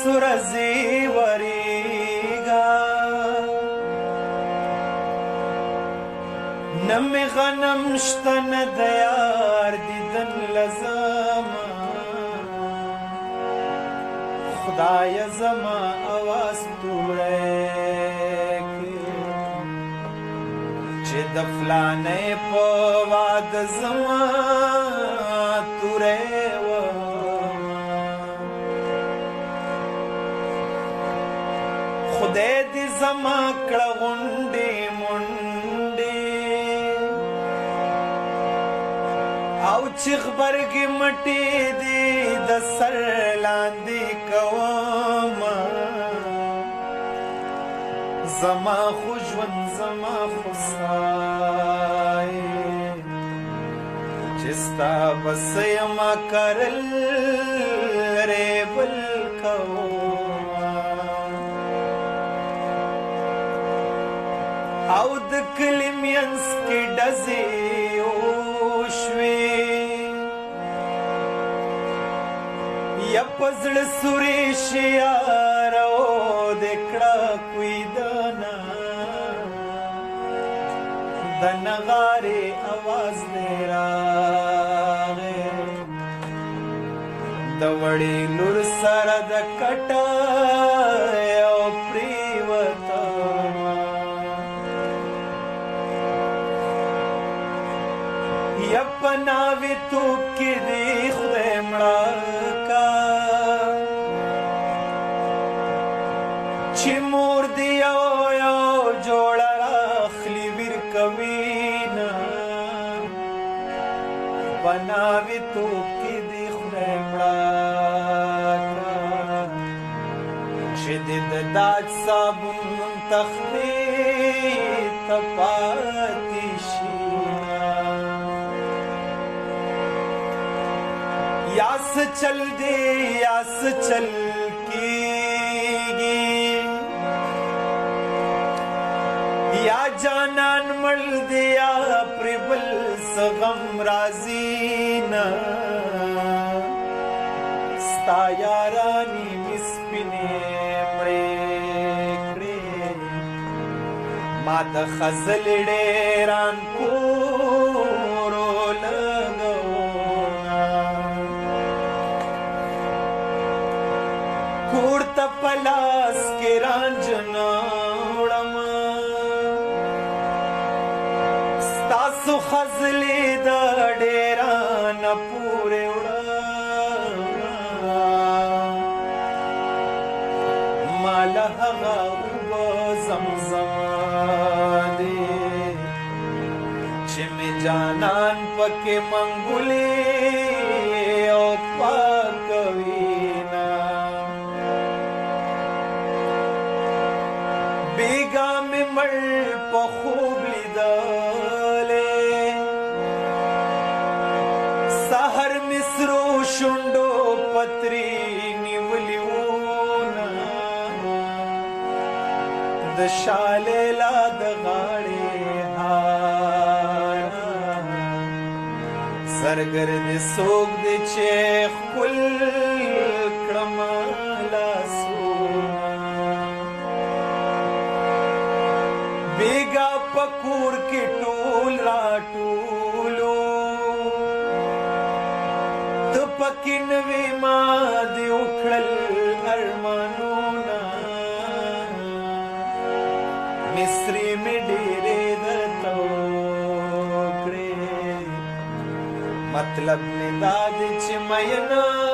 سورزی وریگا نمی غنم شتن دیار دیدن لزم خدای زما آواز توره چه دفلانه پا واد زما توره خدای دی زما کړه غونډې منډې او چې غبرګې مټې دي د سر لاندې کومه زما خو ژوند زما خو سای چې ستا بس یما کرل ریبل کومه او د کلی مینس کې ډزې وشوې یا په زړه سورې شي یاره و د کړه کوی دانه د نغارې اواز دی راغی د وړې لور سره د کټه او پریوته یا پناوی توپ کی دی خدای مړه کا چې مور دی یو جوړه راخلی ویر کوینا پناوی توپ کی دی خدای مړه کا چې د داج صابون تختی تپاتی شي यास चल दे यास चल की या जानन मल दिया प्रबल सगम राजीना स्ता यारानी मिसपिने मरे माद खजल डेरान पूरो लगो کورت پلاس کې رانجنا وړم ستاسو خزلې د ډېران پورې وړم مال هغه اوبه زمزم دی چې مې جانان پکې منګولې او پاکوي بیگا میں مر پا خوب لیدالے سہر مصرو شنڈو پتری نیولیونا دشالے لاد غاڑے ہارا سرگرد سوگ دے چیخ کل کرمالا سونا بیگا پکور کی ټول را ټولو ته پکې نوې ما دې وکړل ارمانونه مصري مې ډېرې درته وکړې مطلب مې دا دی چې مینا